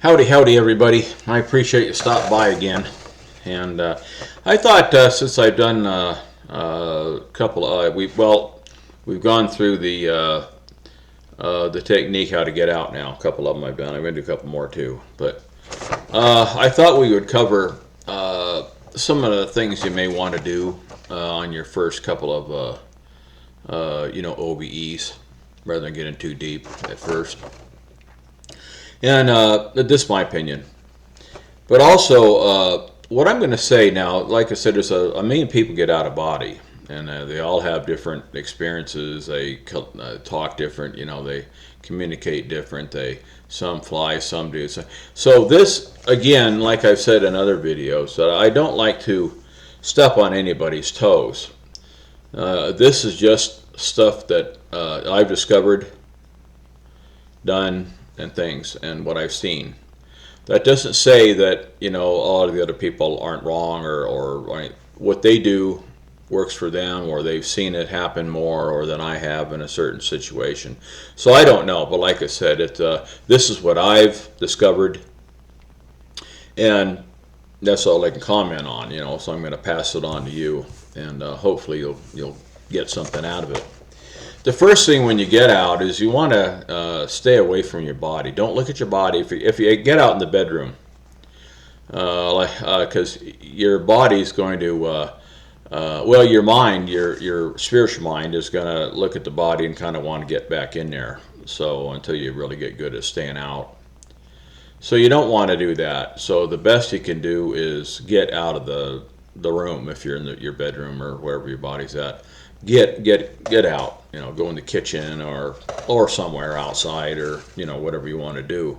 Howdy, howdy, everybody. I appreciate you stopping by again. And I thought since I've done a couple of, we've gone through the technique how to get out now. A couple of them I've done. I'm going to do a couple more too. But I thought we would cover some of the things you may want to do on your first couple of, OBEs, rather than getting too deep at first. And this is my opinion. But also, what I'm going to say now, like I said, there's a million people get out of body. And they all have different experiences. They talk different, they communicate different. Some fly, some do. So this, again, like I've said in other videos, I don't like to step on anybody's toes. This is just stuff that I've discovered, done, and things, and what I've seen. That doesn't say that all of the other people aren't wrong, or what they do works for them, or they've seen it happen more or than I have in a certain situation. So I don't know, but like I said, this is what I've discovered, and that's all I can comment on. So I'm going to pass it on to you, and hopefully you'll get something out of it. The first thing when you get out is you want to stay away from your body. Don't look at your body. If you get out in the bedroom, because your body's going to, your mind, your spiritual mind is going to look at the body and kind of want to get back in there. So until you really get good at staying out. So you don't want to do that. So the best you can do is get out of the room if you're in your bedroom or wherever your body's at. Get out. Go in the kitchen or somewhere outside, or whatever you want to do.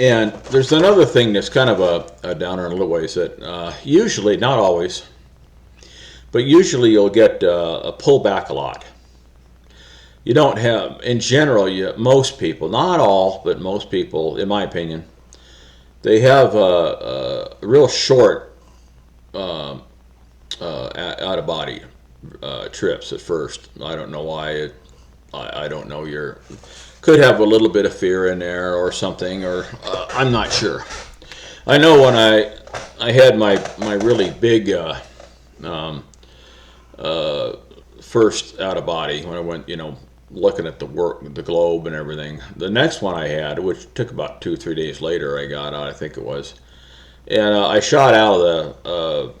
And there's another thing that's kind of a downer in a little ways that usually, not always, but usually you'll get a pull back a lot. You don't have, in general, most people, not all, but most people, in my opinion, they have a real short out of body trips at first. I don't know why. I don't know. Could have a little bit of fear in there or something, or I'm not sure. I know when I had my really big first out of body, when I went looking at the globe and everything. The next one I had, which took about 2-3 days later, I got out, I think it was, and I shot out of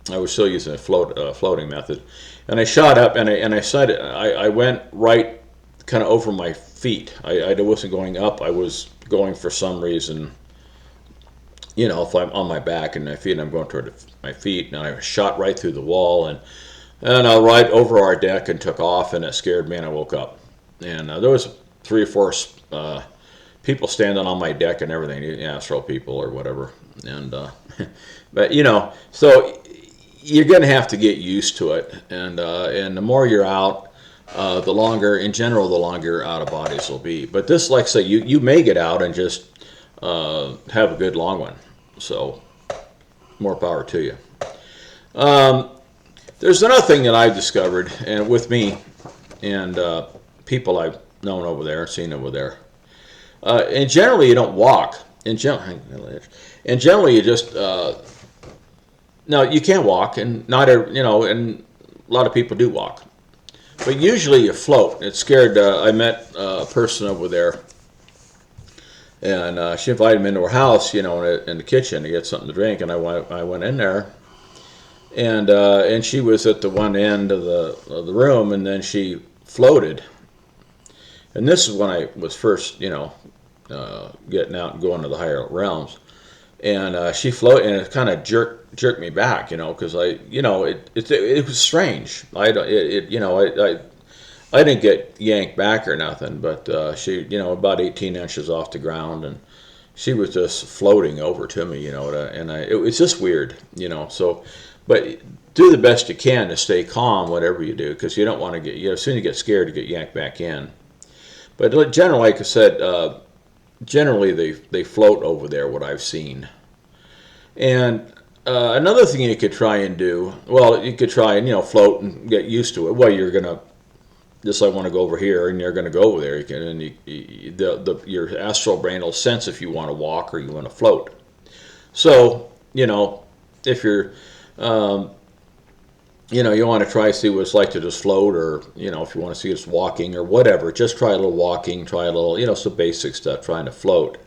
I was still using a floating method, and I shot up, and I went right kind of over my feet. I wasn't going up. I was going, for some reason, if I'm on my back and my feet, I'm going toward my feet, and I shot right through the wall and right over our deck and took off, and it scared me, and I woke up. And there was 3 or 4 people standing on my deck and everything, astral people or whatever. And but so you're going to have to get used to it, and the more you're out, the longer, in general, the longer out of bodies will be. But this, like I say, you may get out and just have a good long one. So more power to you. There's another thing that I've discovered, and with me and people I've known over there, seen over there. And generally, you don't walk. And generally, you just now you can walk, and not and a lot of people do walk, but usually you float. It scared. I met a person over there, and she invited me into her house, in the kitchen to get something to drink, and I went in there, and she was at the one end of the room, and then she floated. And this is when I was first, getting out and going to the higher realms. And she floated, and it kind of jerked me back, because it was strange. I didn't get yanked back or nothing, but she, about 18 inches off the ground, and she was just floating over to me, and it was just weird, So, but do the best you can to stay calm, whatever you do, because you don't want to get, as soon as you get scared, you get yanked back in. But generally, like I said, generally they float over there, what I've seen. And another thing you could try and do, you could try and float and get used to it. Well, you're gonna just I want to go over here, and you're going to go over there. You can, and your astral brain will sense if you want to walk or you want to float. So, if you're, you want to try to see what it's like to just float, or, if you want to see it's walking or whatever, just try a little walking, try a little, some basic stuff, trying to float.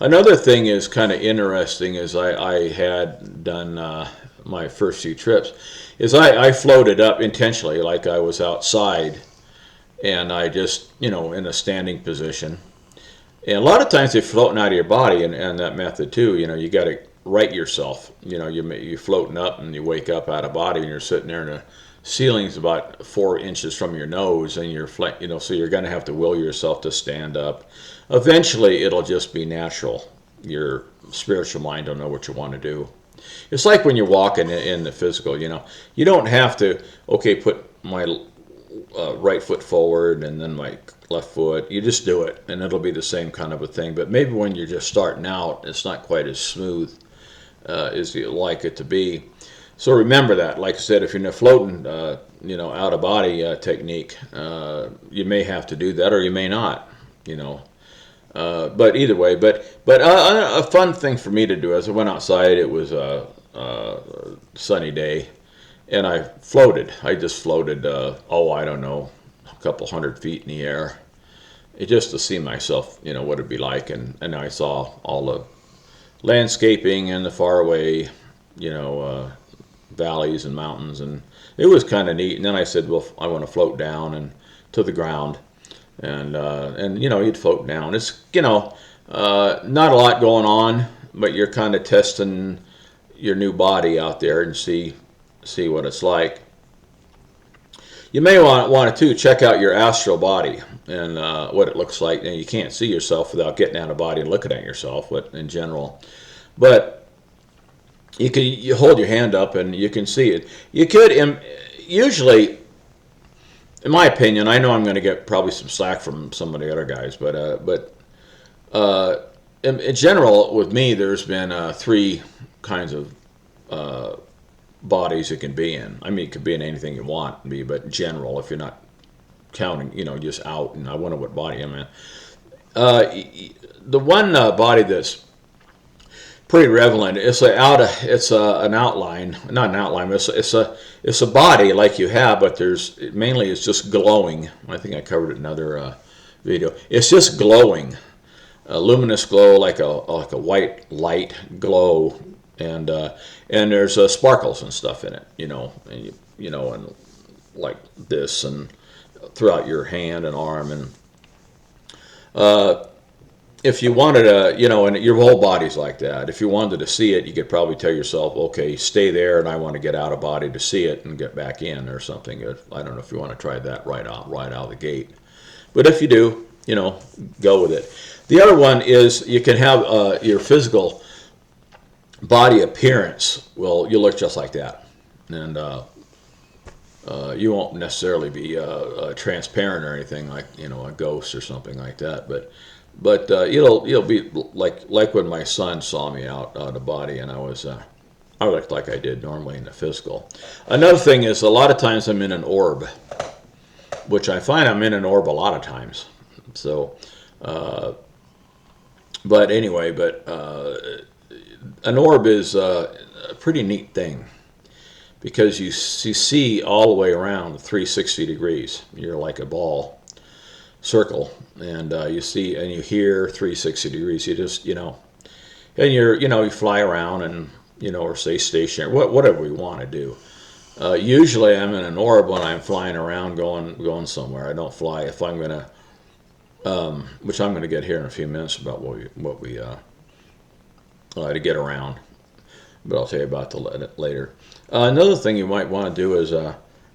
Another thing is kind of interesting is I had done my first few trips, is I floated up intentionally, like I was outside, and I just, in a standing position. And a lot of times they're floating out of your body, and that method too, you got to right yourself. You're floating up and you wake up out of body, and you're sitting there, and the ceiling's about 4 inches from your nose, and so you're going to have to will yourself to stand up. Eventually, it'll just be natural. Your spiritual mind will know what you want to do. It's like when you're walking in the physical, you don't have to, put my right foot forward and then my left foot. You just do it, and it'll be the same kind of a thing. But maybe when you're just starting out, it's not quite as smooth as you like it to be. So remember that. Like I said, if you're in a floating, out of body technique, you may have to do that, or you may not. But either way, but a fun thing for me to do as I went outside. It was a sunny day, and I floated. I just floated. I don't know, a couple 100 feet in the air, just to see myself. What it'd be like, and I saw all the landscaping and the far away, valleys and mountains, and it was kind of neat. And then I said, well, I want to float down and to the ground. And you'd float down. It's not a lot going on, but you're kind of testing your new body out there and see what it's like. You may want to check out your astral body and what it looks like. And you can't see yourself without getting out of body and looking at yourself, but in general. But you hold your hand up and you can see it. You could usually. In my opinion, I know I'm going to get probably some slack from some of the other guys, but in general, with me, there's been 3 kinds of bodies it can be in. I mean, it could be in anything you want to be, but in general, if you're not counting, just out, and I wonder what body I'm in. The one body that's pretty relevant. It's an outline, not an outline. It's a body like you have, but mainly it's just glowing. I think I covered it in another video. It's just glowing, a luminous glow, like a white light glow, and there's sparkles and stuff in it, and like this, and throughout your hand and arm, and if you wanted to, and your whole body's like that. If you wanted to see it, you could probably tell yourself, okay, stay there, and I want to get out of body to see it and get back in or something. I don't know if you want to try that right out of the gate. But if you do, go with it. The other one is you can have your physical body appearance. Well, you look just like that. And you won't necessarily be transparent or anything like, a ghost or something like that. But you'll be like when my son saw me out of body, and I looked like I did normally in the physical. Another thing is a lot of times I'm in an orb, which I find I'm in an orb a lot of times. So, but anyway, an orb is a pretty neat thing, because you see all the way around 360 degrees. You're like a ball circle, and you see and you hear 360 degrees. You just and you fly around, and or stay stationary, whatever we want to do. Usually I'm in an orb when I'm flying around going somewhere. I don't fly if I'm gonna which I'm gonna get here in a few minutes about what we to get around, but I'll tell you about that later. Another thing you might want to do is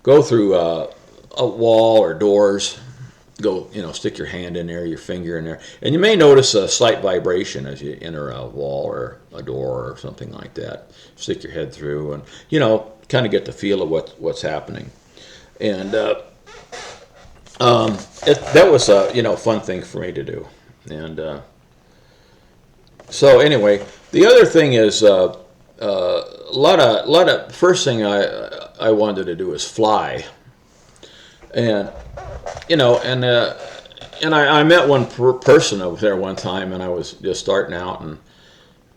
go through a wall or doors. Go, stick your hand in there, your finger in there, and you may notice a slight vibration as you enter a wall or a door or something like that. Stick your head through, and kind of get the feel of what's happening. And that was a fun thing for me to do. And so anyway, the other thing is a lot of first thing I wanted to do is fly. And and I met one person over there one time, and I was just starting out, and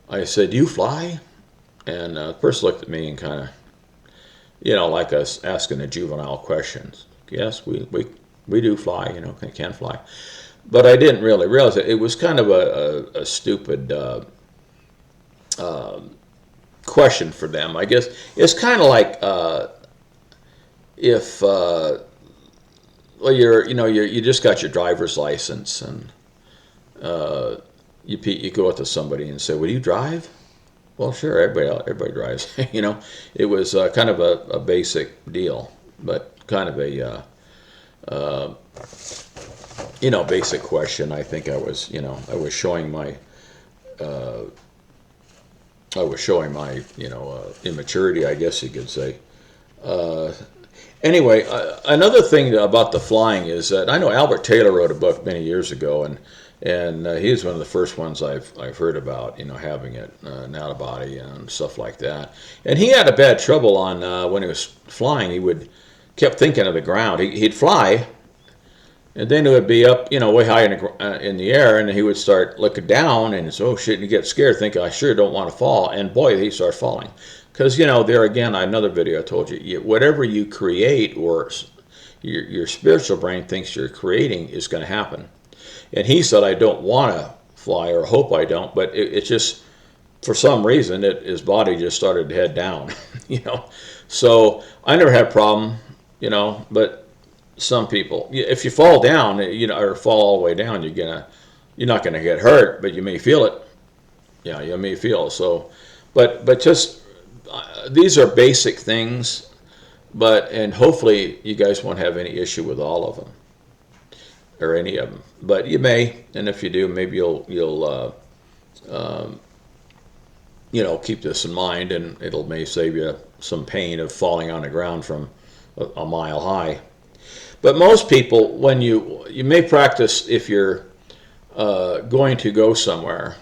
I said, "Do you fly?" And the person looked at me and kind of, like us asking a juvenile question. Yes, we do fly, can fly. But I didn't really realize it. It was kind of a stupid question for them. I guess it's kind of like if well, you just got your driver's license, and you go up to somebody and say, "Will you drive?" Well, sure, everybody drives. It was kind of a basic deal, but kind of a basic question. I think I was showing my immaturity, I guess you could say. Anyway, another thing about the flying is that I know Albert Taylor wrote a book many years ago, and he was one of the first ones I've heard about, having it an out of body and stuff like that. And he had a bad trouble on when he was flying. He kept thinking of the ground. He'd fly, and then it would be up, way high in the air, and he would start looking down, and oh shit, and he'd get scared, thinking I sure don't want to fall, and boy, he started falling. Because, there again, another video I told you, whatever you create or your spiritual brain thinks you're creating is going to happen. And he said, I don't want to fly, or hope I don't, but it just, for some reason, his body just started to head down, So I never had a problem, but some people, if you fall down, or fall all the way down, you're not going to get hurt, but you may feel it. Yeah, you may feel it. So, but just, these are basic things, and hopefully you guys won't have any issue with all of them, or any of them. But you may, and if you do, maybe you'll keep this in mind, and it'll may save you some pain of falling on the ground from a mile high. But most people, when you may practice if you're going to go somewhere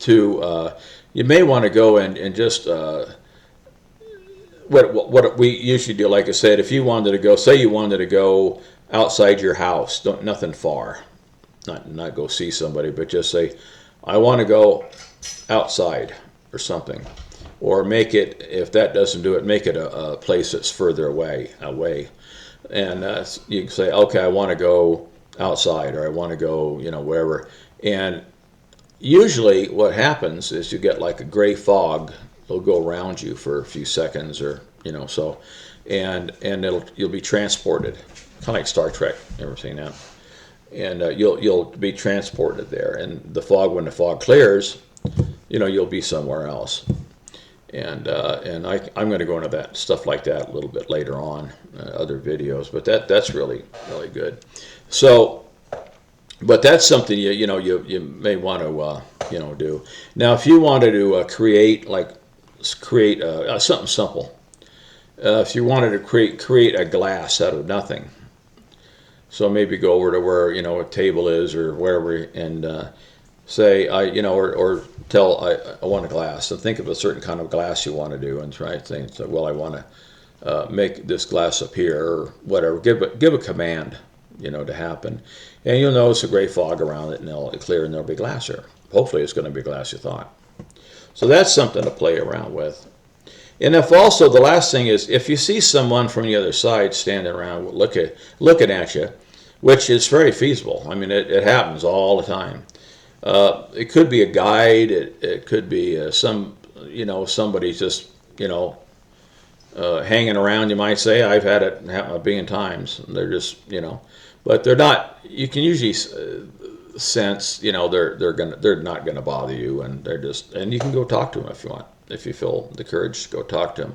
to. You may want to go and just what we usually do. Like I said, if you wanted to go, say you wanted to go outside your house, nothing far, not go see somebody, but just say, I want to go outside or something, or make it, if that doesn't do it, make it a place that's further away, and you can say, okay, I want to go outside, or I want to go, wherever, and usually what happens is you get like a gray fog. It'll go around you for a few seconds, or so, and you'll be transported, kind of like Star Trek. Ever seen that? And you'll be transported there. And when the fog clears, you'll be somewhere else. And I'm going to go into that stuff like that a little bit later on, other videos. But that's really good. So. But that's something you may want to do. Now, if you wanted to create something simple, if you wanted to create a glass out of nothing, so maybe go over to where a table is or wherever, and say or tell I want a glass, and think of a certain kind of glass you want to do, and try to think, well, I want to make this glass appear or whatever. Give a command. To happen. And you'll notice a gray fog around it, and it'll clear, and there'll be glass there. Hopefully it's going to be glass you thought. So that's something to play around with. And if also, the last thing is, if you see someone from the other side standing around looking at you, which is very feasible. I mean, it happens all the time. It could be a guide. It could be somebody just, hanging around, you might say. I've had it happen a billion times. They're just, but they're not. You can usually sense, they're not gonna bother you, and and you can go talk to them if you want, if you feel the courage to go talk to them.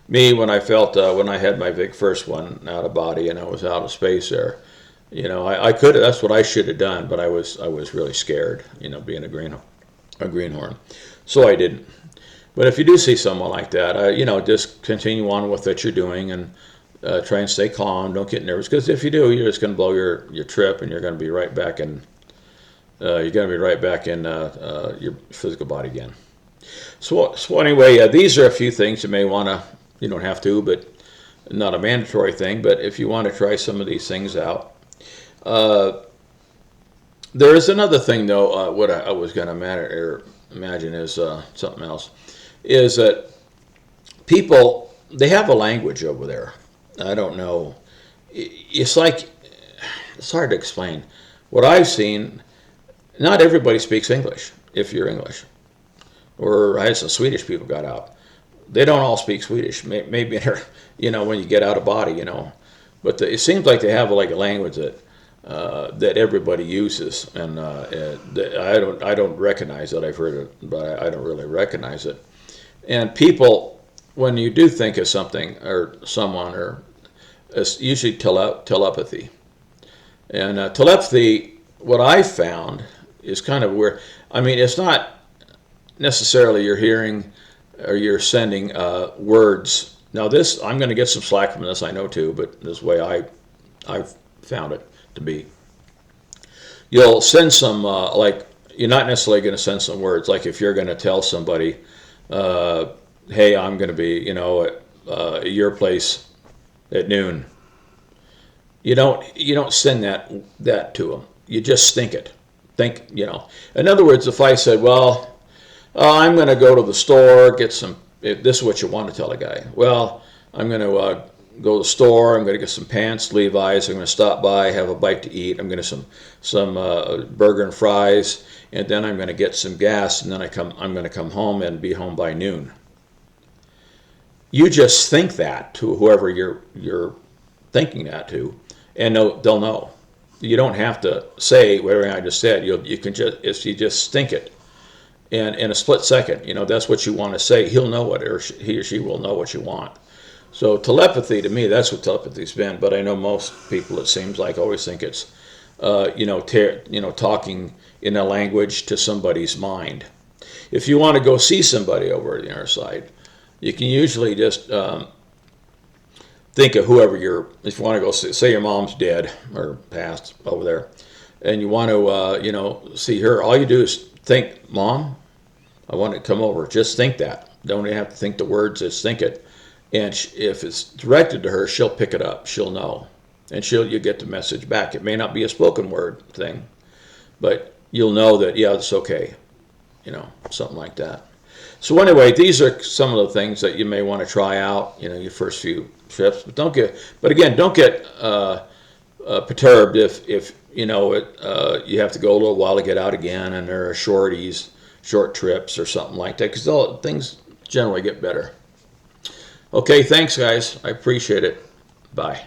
Me, when I had my big first one out of body, and I was out of space there, I could. That's what I should have done, but I was really scared, being a greenhorn, so I didn't. But if you do see someone like that, just continue on with what you're doing, and try and stay calm. Don't get nervous, because if you do, you're just going to blow your trip, and you're going to be right back in. Your physical body again. So anyway, these are a few things you may want to. You don't have to, but not a mandatory thing, but if you want to try some of these things out. There is another thing, though, what I was going to imagine is something else, is that people, they have a language over there. I don't know. It's like, it's hard to explain. What I've seen, not everybody speaks English, if you're English. Or I had some Swedish people got out. They don't all speak Swedish. Maybe, when you get out of body, But it seems like they have like a language that everybody uses, and I don't recognize it. I've heard it, but I don't really recognize it. And people, when you do think of something or someone, or it's usually telepathy. And telepathy, what I found is kind of where, I mean, it's not necessarily you're hearing or you're sending words. Now this, I'm going to get some slack from this, I know too, but this way I've found it to be. You'll send some, like, you're not necessarily going to send some words. Like if you're going to tell somebody, hey, I'm going to be, at your place at noon. You don't send that to them. You just think it. In other words, if I said, well, I'm going to go to the store, get some, this is what you want to tell a guy. Well, I'm going to go to the store, I'm going to get some pants, Levi's, I'm going to stop by, have a bite to eat, I'm going to some burger and fries, and then I'm going to get some gas, and then I'm going to come home and be home by noon. You just think that to whoever you're thinking that to, and they'll know. You don't have to say whatever I just said. You can just, if you just think it, and in a split second, that's what you want to say. He'll know it, or he or she will know what you want. So telepathy, to me, that's what telepathy's been. But I know most people, it seems like, always think it's, talking in a language to somebody's mind. If you want to go see somebody over the other side, you can usually just think of whoever if you want to go say your mom's dead or passed over there, and you want to, see her, all you do is think, Mom, I want to come over. Just think that. Don't even have to think the words, just think it. And if it's directed to her, she'll pick it up. She'll know. And you get the message back. It may not be a spoken word thing, but you'll know that, yeah, it's okay. Something like that. So anyway, these are some of the things that you may want to try out, your first few trips. But don't get perturbed if you have to go a little while to get out again, and there are short trips or something like that, because things generally get better. Okay, thanks guys. I appreciate it. Bye.